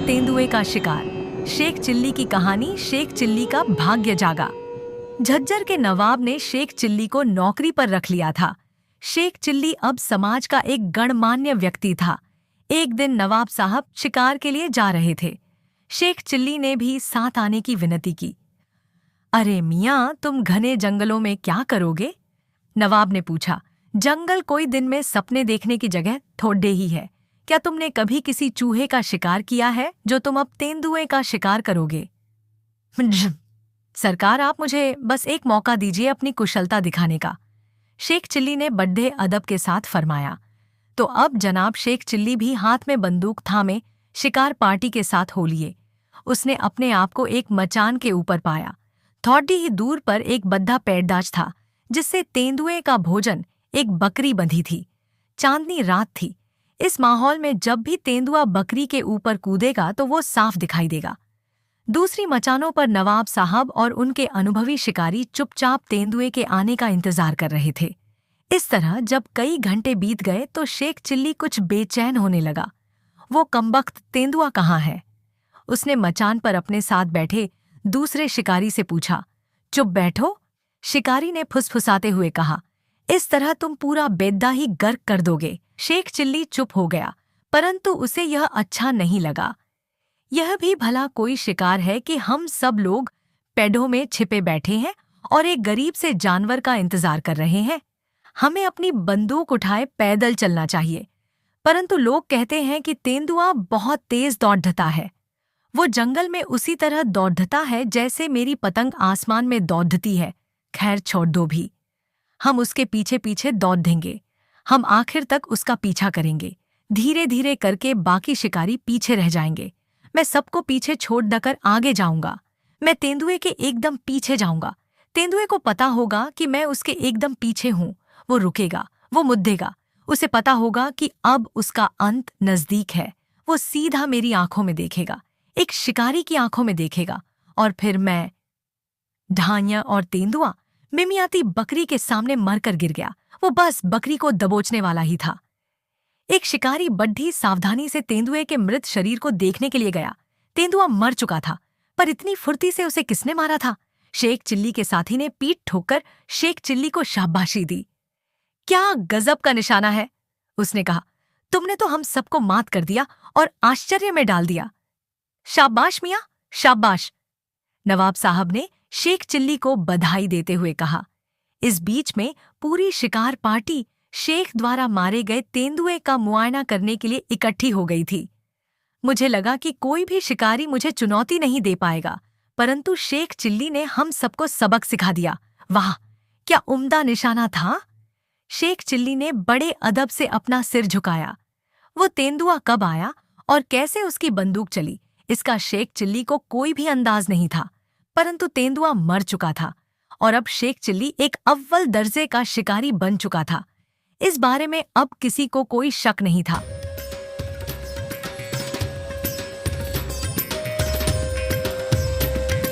तेंदुए का शिकार। शेख चिल्ली की कहानी। शेख चिल्ली का भाग्य जागा। झज्जर के नवाब ने शेख चिल्ली को नौकरी पर रख लिया था। शेख चिल्ली अब समाज का एक गणमान्य व्यक्ति था। एक दिन नवाब साहब शिकार के लिए जा रहे थे। शेख चिल्ली ने भी साथ आने की विनती की। अरे मियाँ, तुम घने जंगलों में क्या करोगे? नवाब ने पूछा। जंगल कोई दिन में सपने देखने की जगह थोड़े ही है। क्या तुमने कभी किसी चूहे का शिकार किया है जो तुम अब तेंदुए का शिकार करोगे? सरकार, आप मुझे बस एक मौका दीजिए अपनी कुशलता दिखाने का, शेख चिल्ली ने बड़े अदब के साथ फरमाया। तो अब जनाब शेख चिल्ली भी हाथ में बंदूक थामे शिकार पार्टी के साथ हो लिए। उसने अपने आप को एक मचान के ऊपर पाया। थोड़ी ही दूर पर एक बद्धा पैरदाज था जिससे तेंदुए का भोजन एक बकरी बंधी थी। चांदनी रात थी। इस माहौल में जब भी तेंदुआ बकरी के ऊपर कूदेगा तो वो साफ दिखाई देगा। दूसरी मचानों पर नवाब साहब और उनके अनुभवी शिकारी चुपचाप तेंदुए के आने का इंतजार कर रहे थे। इस तरह जब कई घंटे बीत गए तो शेख चिल्ली कुछ बेचैन होने लगा। वो कमबख्त तेंदुआ कहाँ है? उसने मचान पर अपने साथ बैठे दूसरे शिकारी से पूछा। चुप बैठो, शिकारी ने फुसफुसाते हुए कहा। इस तरह तुम पूरा बेद्दा ही गर्क कर दोगे। शेख चिल्ली चुप हो गया, परंतु उसे यह अच्छा नहीं लगा। यह भी भला कोई शिकार है कि हम सब लोग पेड़ों में छिपे बैठे हैं और एक गरीब से जानवर का इंतजार कर रहे हैं। हमें अपनी बंदूक उठाए पैदल चलना चाहिए। परंतु लोग कहते हैं कि तेंदुआ बहुत तेज दौड़ता है। वो जंगल में उसी तरह दौड़ता है जैसे मेरी पतंग आसमान में दौड़ती है। खैर छोड़ दो भी, हम उसके पीछे पीछे दौड़ देंगे। हम आखिर तक उसका पीछा करेंगे। धीरे धीरे करके बाकी शिकारी पीछे रह जाएंगे। मैं सबको पीछे छोड़ देकर आगे जाऊंगा। मैं तेंदुए के एकदम पीछे जाऊंगा। तेंदुए को पता होगा कि मैं उसके एकदम पीछे हूं। वो रुकेगा, वो मुद्देगा। उसे पता होगा कि अब उसका अंत नजदीक है। वो सीधा मेरी आंखों में देखेगा, एक शिकारी की आंखों में देखेगा, और फिर मैं। ढांया और तेंदुआ मिमियाती बकरी के सामने मरकर गिर गया। वो बस बकरी को दबोचने वाला ही था। एक शिकारी बड्ढी सावधानी से तेंदुए के मृत शरीर को देखने के लिए गया। तेंदुआ मर चुका था, पर इतनी फुर्ती से उसे किसने मारा था? शेख चिल्ली के साथी ने पीठ ठोककर शेख चिल्ली को शाबाशी दी। क्या गजब का निशाना है, उसने कहा। तुमने तो हम सबको मात कर दिया और आश्चर्य में डाल दिया। शाबाश मियाँ, शाबाश, नवाब साहब ने शेख चिल्ली को बधाई देते हुए कहा। इस बीच में पूरी शिकार पार्टी शेख द्वारा मारे गए तेंदुए का मुआयना करने के लिए इकट्ठी हो गई थी। मुझे लगा कि कोई भी शिकारी मुझे चुनौती नहीं दे पाएगा, परंतु शेख चिल्ली ने हम सबको सबक सिखा दिया। वाह, क्या उम्दा निशाना था! शेख चिल्ली ने बड़े अदब से अपना सिर झुकाया। वो तेंदुआ कब आया और कैसे उसकी बंदूक चली, इसका शेख चिल्ली को कोई भी अंदाज नहीं था। परंतु तेंदुआ मर चुका था और अब शेख चिल्ली एक अव्वल दर्जे का शिकारी बन चुका था। इस बारे में अब किसी को कोई शक नहीं था।